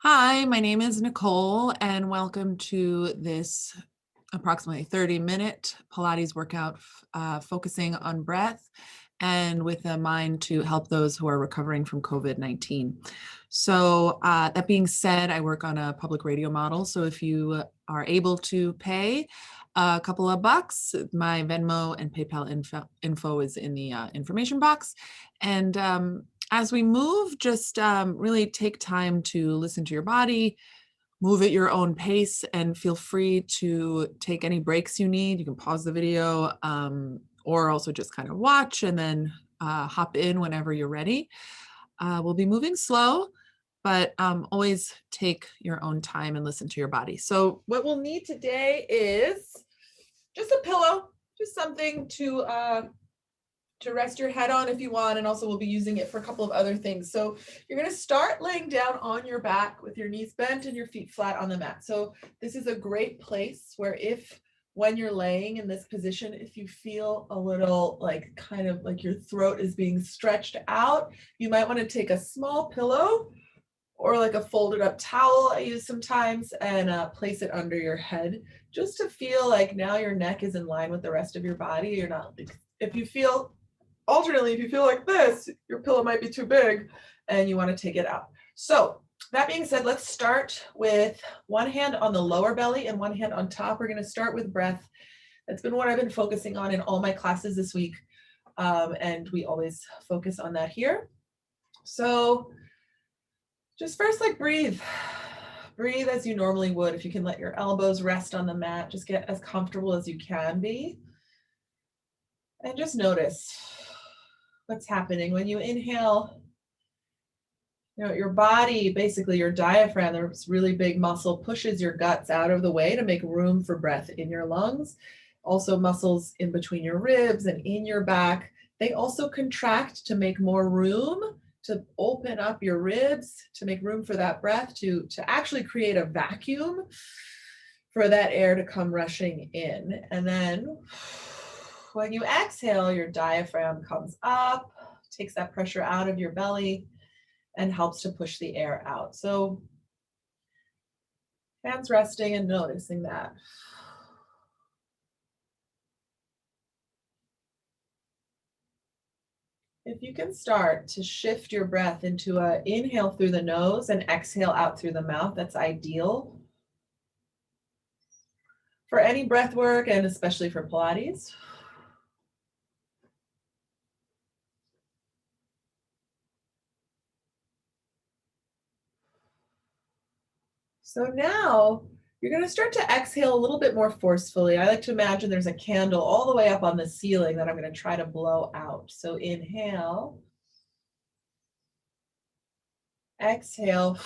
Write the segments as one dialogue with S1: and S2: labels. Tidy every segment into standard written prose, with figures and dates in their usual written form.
S1: Hi, my name is Nicole, and welcome to this approximately 30-minute Pilates workout focusing on breath and with a mind to help those who are recovering from COVID-19. So that being said, I work on a public radio model. So if you are able to pay a couple of bucks, my Venmo and PayPal info is in the information box. And as we move, just really take time to listen to your body, move at your own pace, and feel free to take any breaks you need. You can pause the video or also just kind of watch and then hop in whenever you're ready. We'll be moving slow, but always take your own time and listen to your body. So what we'll need today is just a pillow, just something to rest your head on if you want, and also we'll be using it for a couple of other things. So you're going to start laying down on your back with your knees bent and your feet flat on the mat. So this is a great place where when you're laying in this position, if you feel a little like kind of like your throat is being stretched out, you might want to take a small pillow or like a folded up towel I use sometimes and place it under your head just to feel like now your neck is in line with the rest of your body. You're not, if you feel alternately, if you feel like this, your pillow might be too big and you want to take it out. So that being said, let's start with one hand on the lower belly and one hand on top. We're going to start with breath. That's been what I've been focusing on in all my classes this week. And we always focus on that here. So just first, like breathe. Breathe as you normally would. If you can let your elbows rest on the mat, just get as comfortable as you can be. And just notice what's happening when you inhale. Your body, basically your diaphragm, this really big muscle, pushes your guts out of the way to make room for breath in your lungs. Also muscles in between your ribs and in your back, they also contract to make more room, to open up your ribs, to make room for that breath, to actually create a vacuum for that air to come rushing in. And then when you exhale, your diaphragm comes up, takes that pressure out of your belly, and helps to push the air out. So hands resting and noticing that. If you can start to shift your breath into an inhale through the nose and exhale out through the mouth, that's ideal for any breath work and especially for Pilates. So now you're going to start to exhale a little bit more forcefully. I like to imagine there's a candle all the way up on the ceiling that I'm going to try to blow out. So inhale, exhale.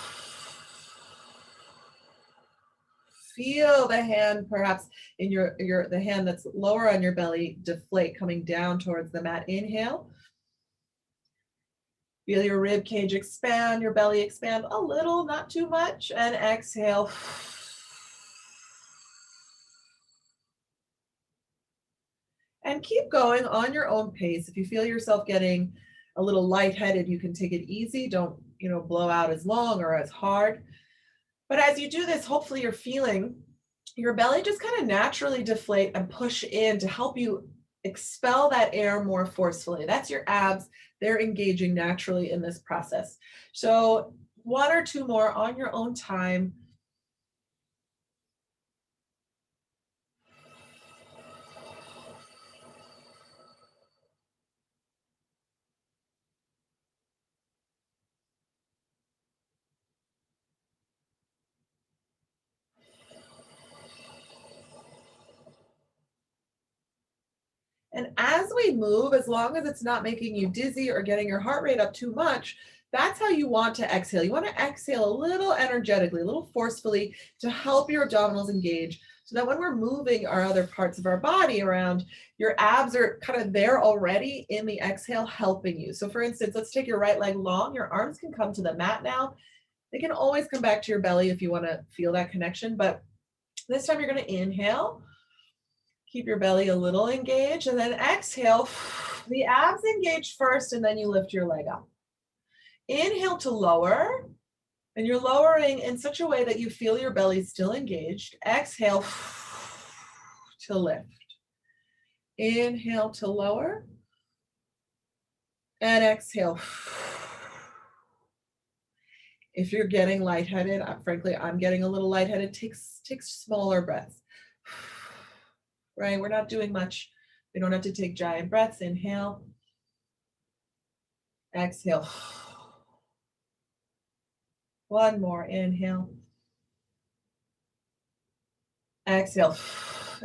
S1: Feel the hand perhaps in the hand that's lower on your belly deflate, coming down towards the mat. Inhale. Feel your rib cage expand, your belly expand a little, not too much, and exhale. And keep going on your own pace. If you feel yourself getting a little lightheaded, you can take it easy. Don't, blow out as long or as hard. But as you do this, hopefully you're feeling your belly just kind of naturally deflate and push in to help you expel that air more forcefully. That's your abs. They're engaging naturally in this process. So one or two more on your own time. And as we move, as long as it's not making you dizzy or getting your heart rate up too much, that's how you want to exhale. You want to exhale a little energetically, a little forcefully to help your abdominals engage so that when we're moving our other parts of our body around, your abs are kind of there already in the exhale helping you. So for instance, let's take your right leg long. Your arms can come to the mat now. They can always come back to your belly if you want to feel that connection. But this time you're going to inhale. Keep your belly a little engaged and then exhale. The abs engage first and then you lift your leg up. Inhale to lower.
S2: And you're lowering in such a way that you feel your belly still engaged. Exhale to lift. Inhale to lower. And exhale. If you're getting lightheaded, frankly, I'm getting a little lightheaded, take smaller breaths. Right? We're not doing much. We don't have to take giant breaths. Inhale. Exhale. One more. Inhale. Exhale.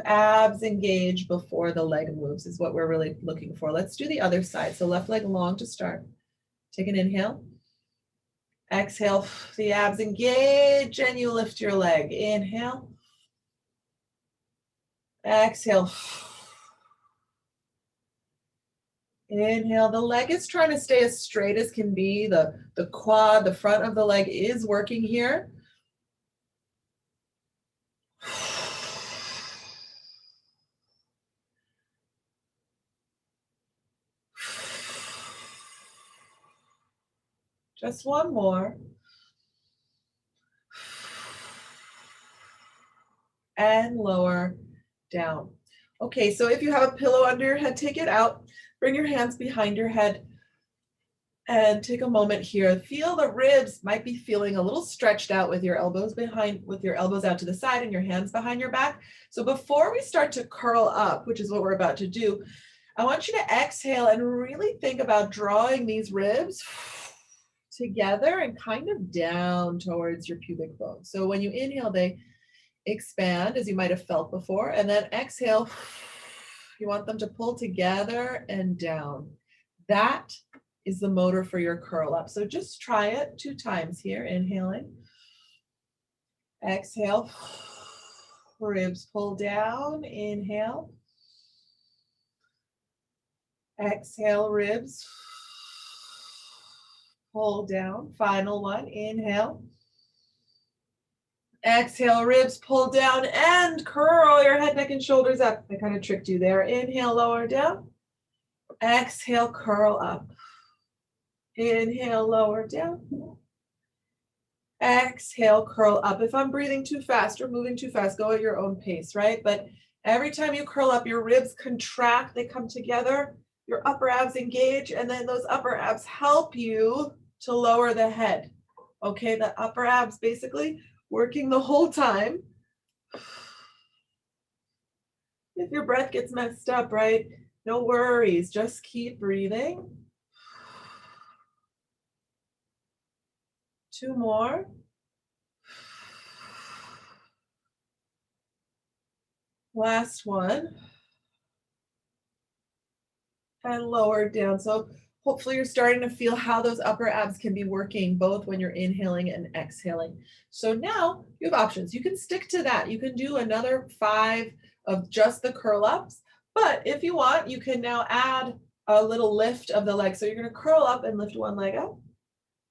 S2: Abs engage before the leg moves is what we're really looking for. Let's do the other side. So left leg long to start. Take an inhale. Exhale. The abs engage and you lift your leg. Inhale. Exhale. Inhale. The leg is trying to stay as straight as can be. The quad, the front of the leg is working here. Just one more. And lower down. Okay, so if you have a pillow under your head, take it out. Bring your hands behind your head and take a moment here. Feel the ribs might be feeling a little stretched out with your elbows behind, with your elbows out to the side and your hands behind your back. So before we start to curl up, which is what we're about to do, I want you to exhale and really think about drawing these ribs together and kind of down towards your pubic bone. So when you inhale, they expand as you might have felt before, and then exhale, you want them to pull together and down. That is the motor for your curl up. So just try it 2 times here, inhaling. Exhale, ribs pull down, inhale. Exhale, ribs pull down. Final one, inhale. Exhale, ribs pull down and curl your head, neck, and shoulders up. I kind of tricked you there. Inhale, lower down. Exhale, curl up. Inhale, lower down. Exhale, curl up. If I'm breathing too fast or moving too fast, go at your own pace, right? But every time you curl up, your ribs contract, they come together, your upper abs engage, and then those upper abs help you to lower the head. Okay, the upper abs basically working the whole time. If your breath gets messed up, right? No worries, just keep breathing. 2 more. Last one. And lower down. So hopefully you're starting to feel how those upper abs can be working both when you're inhaling and exhaling. So now you have options. You can stick to that. You can do another 5 of just the curl ups. But if you want, you can now add a little lift of the leg. So you're going to curl up and lift one leg up.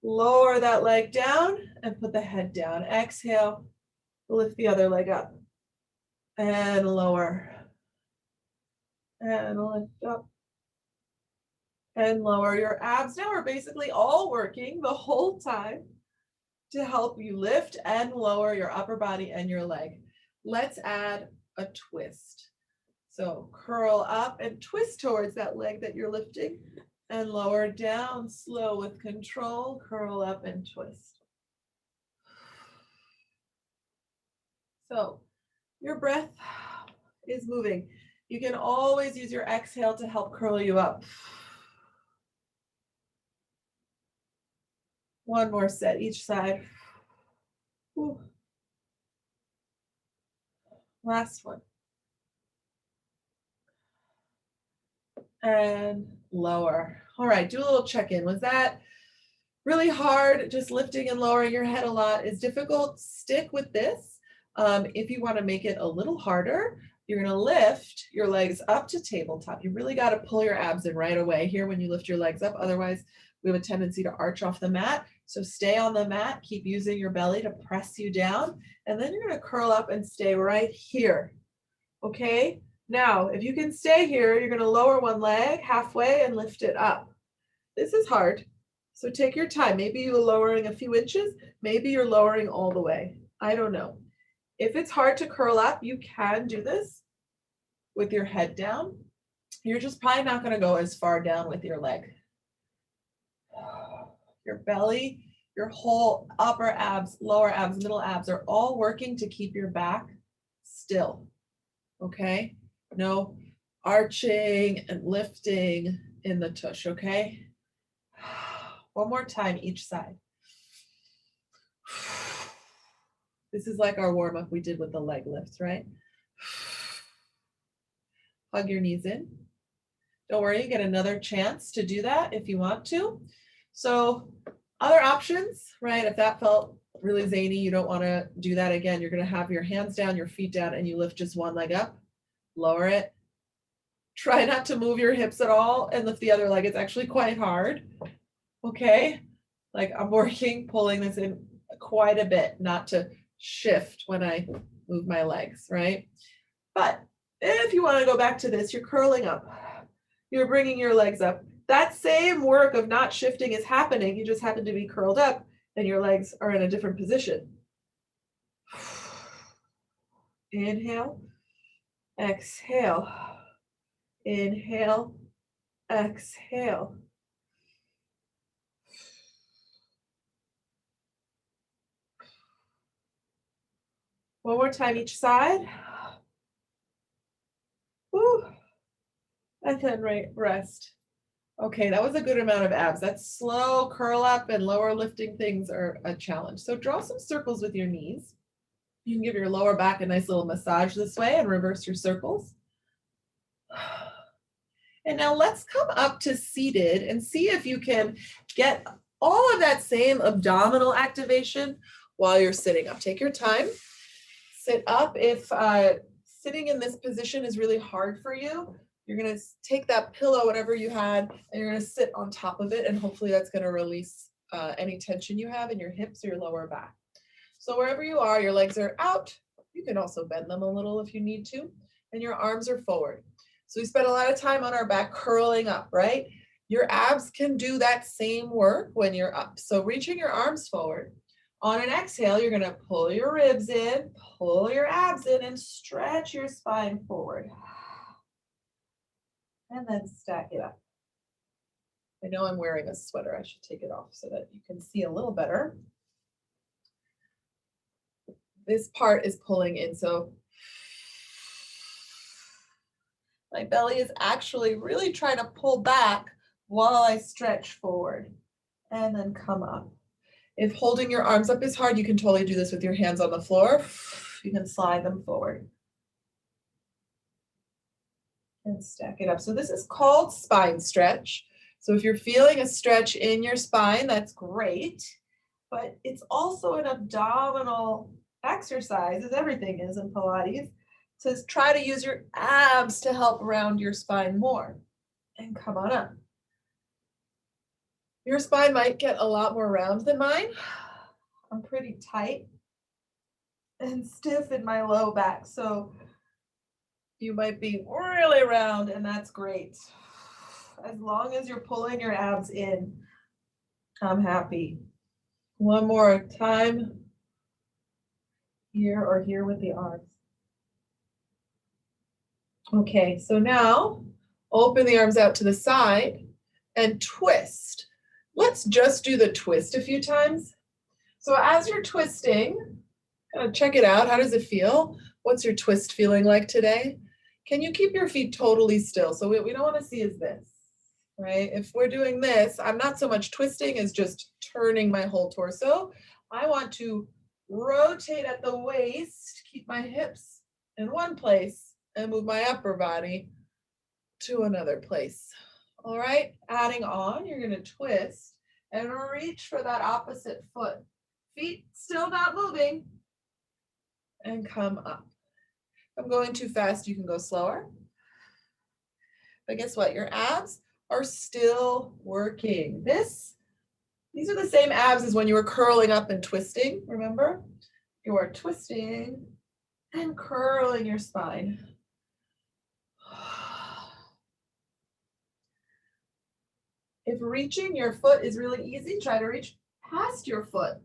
S2: Lower that leg down and put the head down. Exhale, lift the other leg up. And lower. And lift up. And lower. Your abs now are basically all working the whole time to help you lift and lower your upper body and your leg. Let's add a twist. So curl up and twist towards that leg that you're lifting and lower down, slow with control, curl up and twist. So your breath is moving. You can always use your exhale to help curl you up. One more set each side. Whew. Last one. And lower. All right, do a little check-in. Was that really hard? Just lifting and lowering your head a lot is difficult. Stick with this. If you want to make it a little harder, you're going to lift your legs up to tabletop. You really got to pull your abs in right away here when you lift your legs up. Otherwise, we have a tendency to arch off the mat. So stay on the mat. Keep using your belly to press you down. And then you're going to curl up and stay right here. Okay? Now, if you can stay here, you're going to lower one leg halfway and lift it up. This is hard. So take your time. Maybe you're lowering a few inches. Maybe you're lowering all the way. I don't know. If it's hard to curl up, you can do this with your head down. You're just probably not going to go as far down with your leg. Your belly, your whole upper abs, lower abs, middle abs are all working to keep your back still. Okay? No arching and lifting in the tush, okay? One more time each side. This is like our warm-up we did with the leg lifts, right? Hug your knees in. Don't worry, you get another chance to do that if you want to. So other options, right? If that felt really zany, you don't want to do that again. You're going to have your hands down, your feet down, and you lift just one leg up. Lower it. Try not to move your hips at all and lift the other leg. It's actually quite hard. Okay? Like I'm working, pulling this in quite a bit, not to shift when I move my legs, right? But if you want to go back to this, you're curling up. You're bringing your legs up. That same work of not shifting is happening. You just happen to be curled up and your legs are in a different position. Inhale, exhale. Inhale, exhale. One more time each side. Woo. And then rest. Okay, that was a good amount of abs. That slow curl up and lower lifting things are a challenge. So draw some circles with your knees. You can give your lower back a nice little massage this way and reverse your circles. And now let's come up to seated and see if you can get all of that same abdominal activation while you're sitting up. Take your time. Sit up. If sitting in this position is really hard for you, you're going to take that pillow, whatever you had, and you're going to sit on top of it. And hopefully that's going to release any tension you have in your hips or your lower back. So wherever you are, your legs are out. You can also bend them a little if you need to. And your arms are forward. So we spend a lot of time on our back curling up, right? Your abs can do that same work when you're up. So reaching your arms forward. On an exhale, you're going to pull your ribs in, pull your abs in, and stretch your spine forward. And then stack it up. I know I'm wearing a sweater. I should take it off so that you can see a little better. This part is pulling in, so my belly is actually really trying to pull back while I stretch forward and then come up. If holding your arms up is hard, you can totally do this with your hands on the floor. You can slide them forward and stack it up. So this is called spine stretch. So if you're feeling a stretch in your spine, that's great, but it's also an abdominal exercise, as everything is in Pilates, to try to use your abs to help round your spine more. And come on up. Your spine might get a lot more round than mine. I'm pretty tight and stiff in my low back, so you might be really round, and that's great. As long as you're pulling your abs in, I'm happy. One more time. Here or here with the arms. Okay, so now open the arms out to the side and twist. Let's just do the twist a few times. So as you're twisting, check it out. How does it feel? What's your twist feeling like today? Can you keep your feet totally still? So what we don't want to see is this, right? If we're doing this, I'm not so much twisting as just turning my whole torso. I want to rotate at the waist, keep my hips in one place, and move my upper body to another place. All right, adding on, you're going to twist and reach for that opposite foot. Feet still not moving. And come up. If I'm going too fast, you can go slower. But guess what? Your abs are still working. These are the same abs as when you were curling up and twisting, remember? You are twisting and curling your spine. If reaching your foot is really easy, try to reach past your foot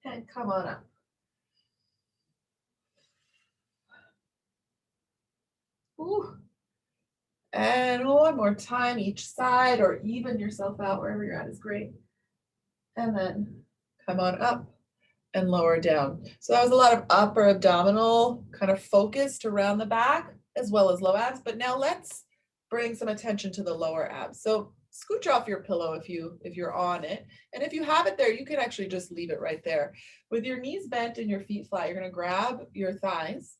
S2: and come on up. Ooh. And one more time each side, or even yourself out wherever you're at is great. And then come on up and lower down. So that was a lot of upper abdominal kind of focused around the back as well as low abs. But now let's bring some attention to the lower abs. So scooch off your pillow if you're on it. And if you have it there, you can actually just leave it right there. With your knees bent and your feet flat, you're going to grab your thighs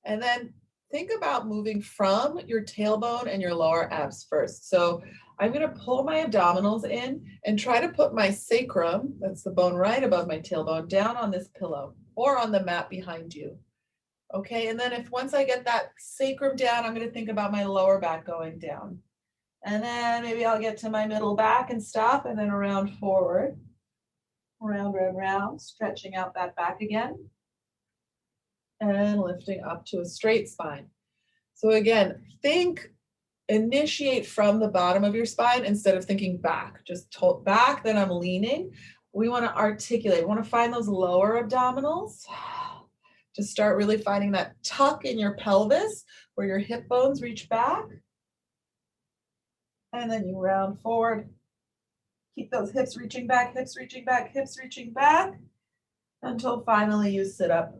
S2: and then think about moving from your tailbone and your lower abs first. So I'm going to pull my abdominals in and try to put my sacrum, that's the bone right above my tailbone, down on this pillow or on the mat behind you. Okay, and then once I get that sacrum down, I'm going to think about my lower back going down. And then maybe I'll get to my middle back and stop, and then around forward, round, round, round, stretching out that back again. And lifting up to a straight spine. So again, initiate from the bottom of your spine instead of thinking back. Just back, then I'm leaning. We want to articulate. We want to find those lower abdominals. Just start really finding that tuck in your pelvis where your hip bones reach back. And then you round forward. Keep those hips reaching back, hips reaching back, hips reaching back until finally you sit up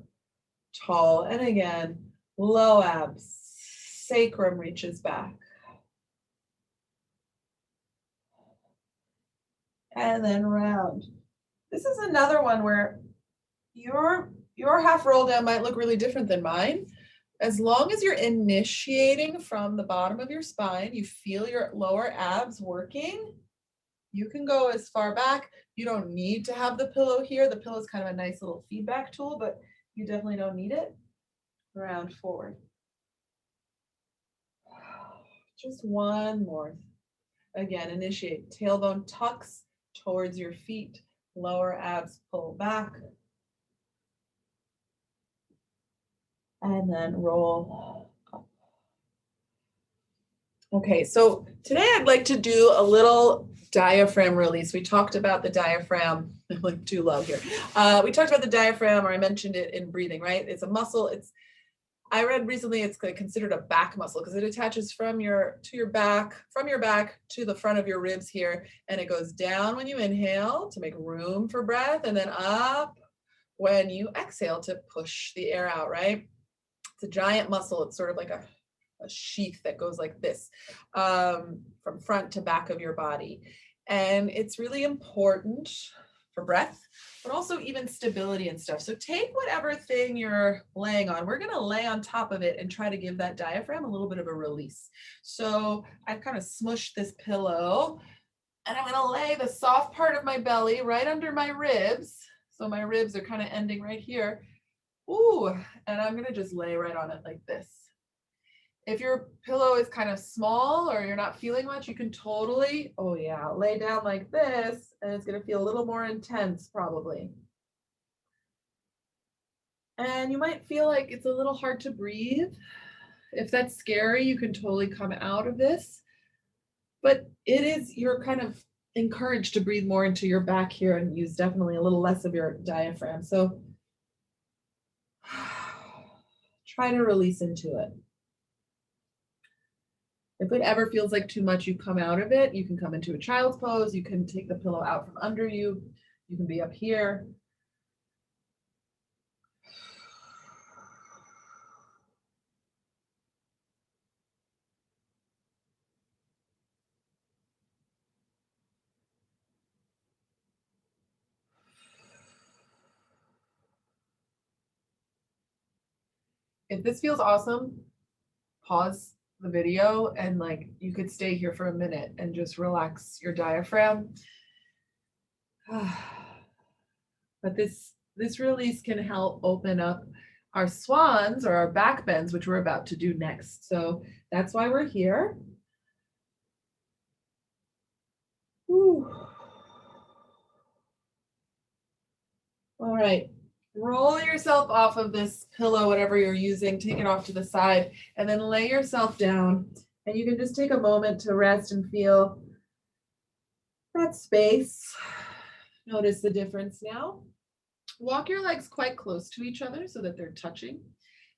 S2: tall. And again, low abs, sacrum reaches back. And then round. This is another one where your half roll down might look really different than mine. As long as you're initiating from the bottom of your spine, you feel your lower abs working, you can go as far back. You don't need to have the pillow here. The pillow is kind of a nice little feedback tool, but you definitely don't need it. Round forward. Just one more. Again, initiate. Tailbone tucks towards your feet. Lower abs pull back. And then roll up. Okay, so today I'd like to do a little diaphragm release. We talked about the diaphragm. I'm like too low here. We talked about the diaphragm, or I mentioned it in breathing, right? It's a muscle. I read recently it's considered a back muscle because it attaches from your back to the front of your ribs here, and it goes down when you inhale to make room for breath, and then up when you exhale to push the air out, right? It's a giant muscle. It's sort of like a sheath that goes like this from front to back of your body. And it's really important for breath, but also even stability and stuff. So take whatever thing you're laying on. We're going to lay on top of it and try to give that diaphragm a little bit of a release. So I've kind of smushed this pillow, and I'm going to lay the soft part of my belly right under my ribs. So my ribs are kind of ending right here. Ooh, and I'm going to just lay right on it like this. If your pillow is kind of small or you're not feeling much, you can totally, lay down like this, and it's going to feel a little more intense probably. And you might feel like it's a little hard to breathe. If that's scary, you can totally come out of this. But you're kind of encouraged to breathe more into your back here and use definitely a little less of your diaphragm. So try to release into it. If it ever feels like too much, you come out of it. You can come into a child's pose. You can take the pillow out from under you. You can be up here. If this feels awesome, pause the video and you could stay here for a minute and just relax your diaphragm. But this release can help open up our swans or our back bends, which we're about to do next. So that's why we're here. Whew. All right. Roll yourself off of this pillow, whatever you're using, take it off to the side, and then lay yourself down. And you can just take a moment to rest and feel that space. Notice the difference now. Walk your legs quite close to each other so that they're touching.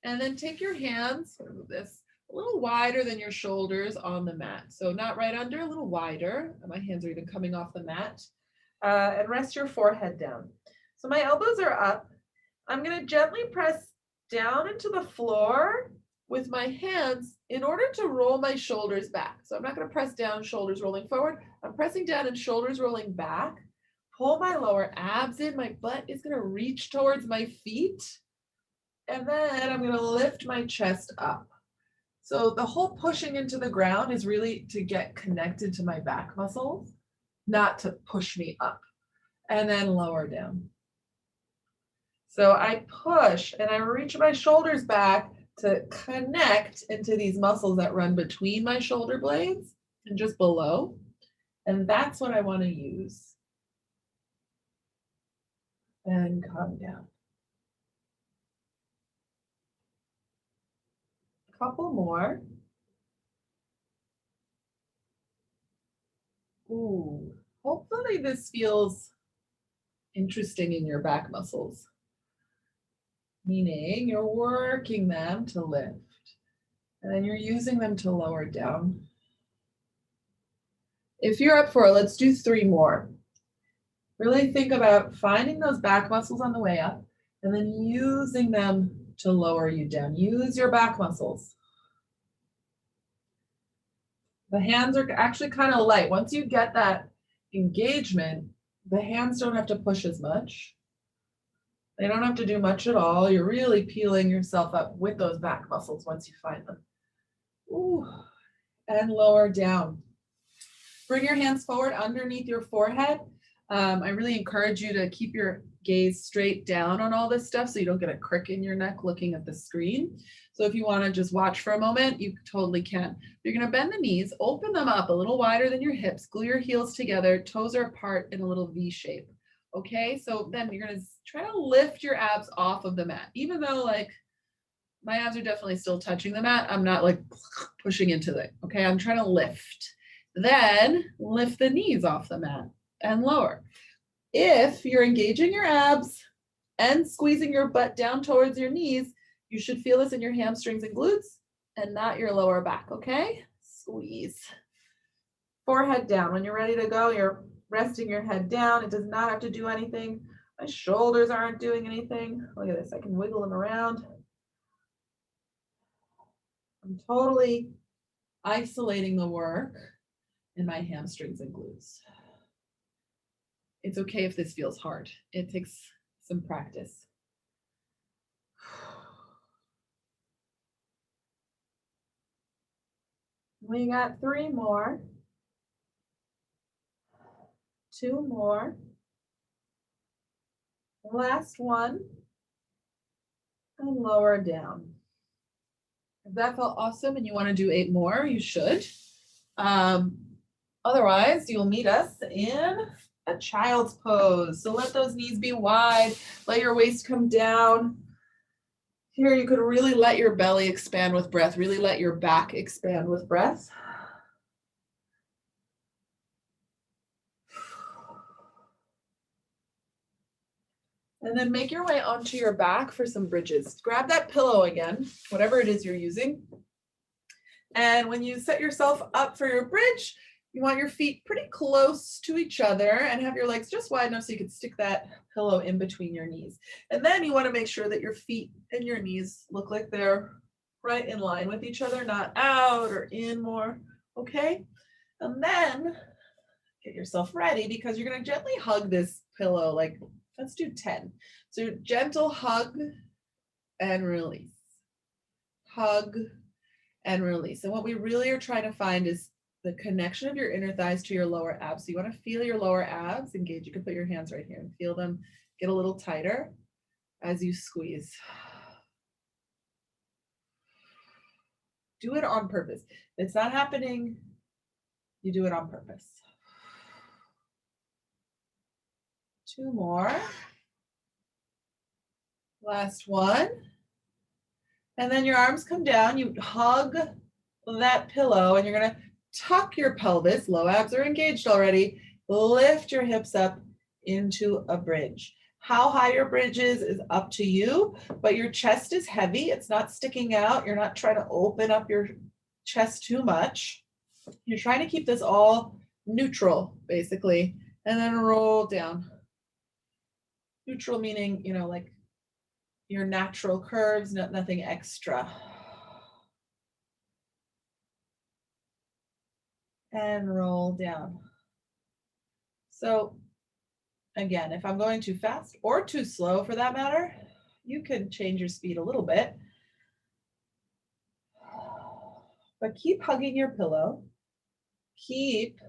S2: And then take your hands, move this, a little wider than your shoulders on the mat. So not right under, a little wider. My hands are even coming off the mat. And rest your forehead down. So my elbows are up. I'm going to gently press down into the floor with my hands in order to roll my shoulders back. So I'm not going to press down, shoulders rolling forward. I'm pressing down and shoulders rolling back. Pull my lower abs in. My butt is going to reach towards my feet. And then I'm going to lift my chest up. So the whole pushing into the ground is really to get connected to my back muscles, not to push me up. And then lower down. So I push and I reach my shoulders back to connect into these muscles that run between my shoulder blades and just below. And that's what I want to use. And come down. A couple more. Ooh, hopefully this feels interesting in your back muscles. Meaning you're working them to lift. And then you're using them to lower down. If you're up for it, let's do 3 more. Really think about finding those back muscles on the way up and then using them to lower you down. Use your back muscles. The hands are actually kind of light. Once you get that engagement, the hands don't have to push as much. They don't have to do much at all. You're really peeling yourself up with those back muscles once you find them. Ooh, and lower down. Bring your hands forward underneath your forehead. I really encourage you to keep your gaze straight down on all this stuff so you don't get a crick in your neck looking at the screen. So if you want to just watch for a moment, you totally can. You're going to bend the knees, open them up a little wider than your hips, glue your heels together, toes are apart in a little V shape. Okay, so then you're going to try to lift your abs off of the mat. Even though like my abs are definitely still touching the mat, I'm not like pushing into it. Okay, I'm trying to lift. Then lift the knees off the mat and lower. If you're engaging your abs and squeezing your butt down towards your knees, you should feel this in your hamstrings and glutes and not your lower back, okay? Squeeze. Forehead down. When you're ready to go, you're resting your head down. It does not have to do anything. My shoulders aren't doing anything. Look at this. I can wiggle them around. I'm totally isolating the work in my hamstrings and glutes. It's okay if this feels hard. It takes some practice. We got 3 more. 2 more. Last one. And lower down. If that felt awesome and you want to do 8 more, you should. Otherwise, you'll meet us in a child's pose. So let those knees be wide. Let your waist come down. Here, you could really let your belly expand with breath. Really let your back expand with breath. And then make your way onto your back for some bridges. Grab that pillow again, whatever it is you're using. And when you set yourself up for your bridge, you want your feet pretty close to each other and have your legs just wide enough so you can stick that pillow in between your knees. And then you want to make sure that your feet and your knees look like they're right in line with each other, not out or in more, okay? And then get yourself ready because you're going to gently hug this pillow, like let's do 10. So gentle hug and release. Hug and release. And what we really are trying to find is the connection of your inner thighs to your lower abs. So you want to feel your lower abs engage. You can put your hands right here and feel them get a little tighter as you squeeze. Do it on purpose. If it's not happening, you do it on purpose. 2 more. Last one. And then your arms come down. You hug that pillow and you're going to tuck your pelvis. Low abs are engaged already. lift your hips up into a bridge. How high your bridge is up to you, but your chest is heavy. It's not sticking out. You're not trying to open up your chest too much. You're trying to keep this all neutral, basically, and then roll down. Neutral meaning, you know, like your natural curves, nothing extra. And roll down. So again, if I'm going too fast or too slow for that matter, you can change your speed a little bit. But keep hugging your pillow. Keep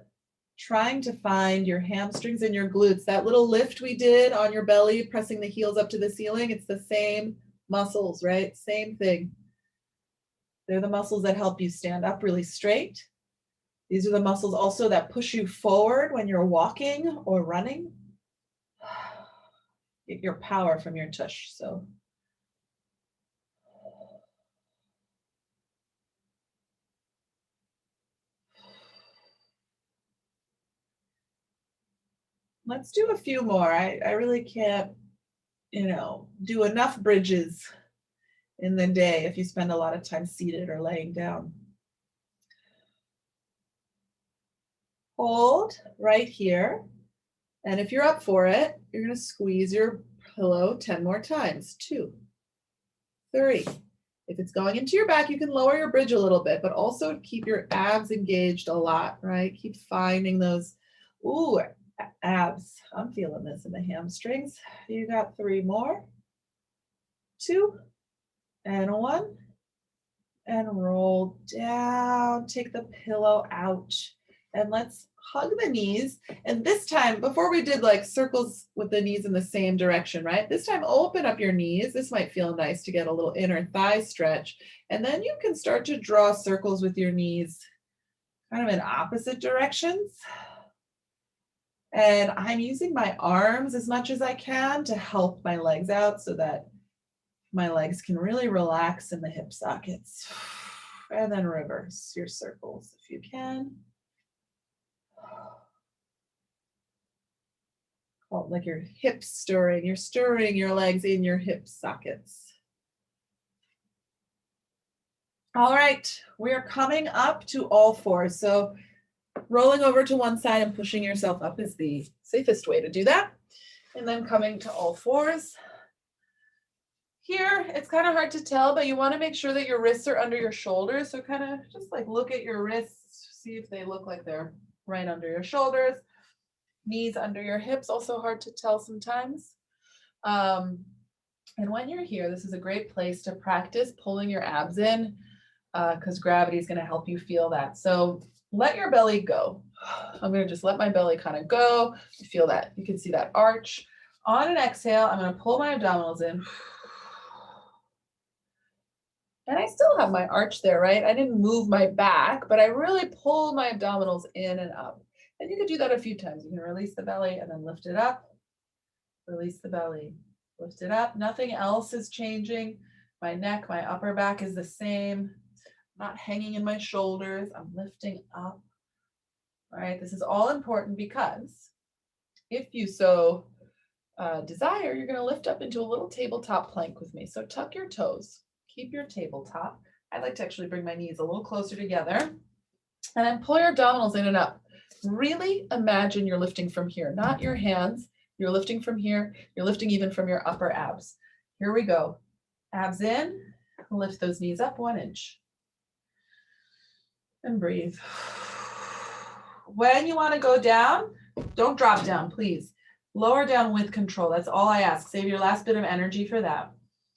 S2: trying to find your hamstrings and your glutes. That little lift we did on your belly, pressing the heels up to the ceiling, it's the same muscles, right? Same thing. They're the muscles that help you stand up really straight. These are the muscles also that push you forward when you're walking or running. Get your power from your tush. So let's do a few more. I really can't, do enough bridges in the day if you spend a lot of time seated or laying down. Hold right here. And if you're up for it, you're going to squeeze your pillow 10 more times. 2, 3. If it's going into your back, you can lower your bridge a little bit, but also keep your abs engaged a lot, right? Keep finding those, abs. I'm feeling this in the hamstrings. You got 3 more. 2 and 1. And roll down. Take the pillow out. And let's hug the knees. And this time, before we did like circles with the knees in the same direction, right? This time, open up your knees. This might feel nice to get a little inner thigh stretch. And then you can start to draw circles with your knees kind of in opposite directions. And I'm using my arms as much as I can to help my legs out so that my legs can really relax in the hip sockets. And then reverse your circles if you can. Oh, like your hips stirring. You're stirring your legs in your hip sockets. All right, we are coming up to all fours. So rolling over to one side and pushing yourself up is the safest way to do that. And then coming to all fours. Here, it's kind of hard to tell, but you want to make sure that your wrists are under your shoulders. So kind of just like look at your wrists, see if they look like they're right under your shoulders. Knees under your hips, also hard to tell sometimes. And when you're here, this is a great place to practice pulling your abs in because gravity is going to help you feel that. So let your belly go. I'm going to just let my belly kind of go. You feel that. You can see that arch. On an exhale, I'm going to pull my abdominals in. And I still have my arch there, right? I didn't move my back, but I really pulled my abdominals in and up. And you can do that a few times. You can release the belly and then lift it up. Release the belly, lift it up. Nothing else is changing. My neck, my upper back is the same. I'm not hanging in my shoulders. I'm lifting up. All right, this is all important because if you so desire, you're going to lift up into a little tabletop plank with me. So tuck your toes. Keep your tabletop. I like to actually bring my knees a little closer together and then pull your abdominals in and up. Really imagine you're lifting from here, not your hands. You're lifting from here. You're lifting even from your upper abs. Here we go. Abs in, lift those knees up 1 inch. And breathe. When you want to go down, don't drop down, please. Lower down with control. That's all I ask. Save your last bit of energy for that.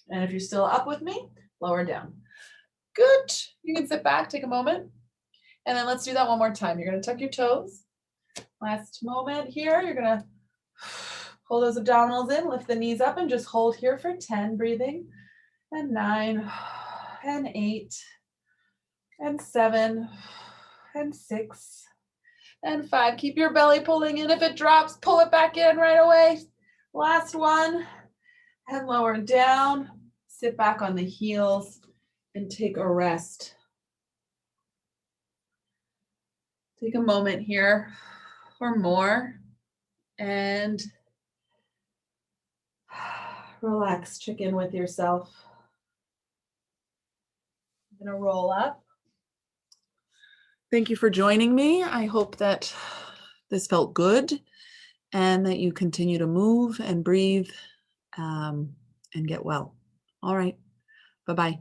S2: And if you're still up with me, lower down. Good. You can sit back, take a moment. And then let's do that one more time. You're going to tuck your toes. Last moment here. You're going to pull those abdominals in, lift the knees up, and just hold here for 10, breathing. And 9, and 8, and 7, and 6, and 5. Keep your belly pulling in. If it drops, pull it back in right away. Last one. And lower down. Sit back on the heels and take a rest. Take a moment here. or more. And relax, check in with yourself. I'm gonna roll up.
S1: Thank you for joining me. I hope that this felt good and that you continue to move and breathe and get well. All right. Bye-bye.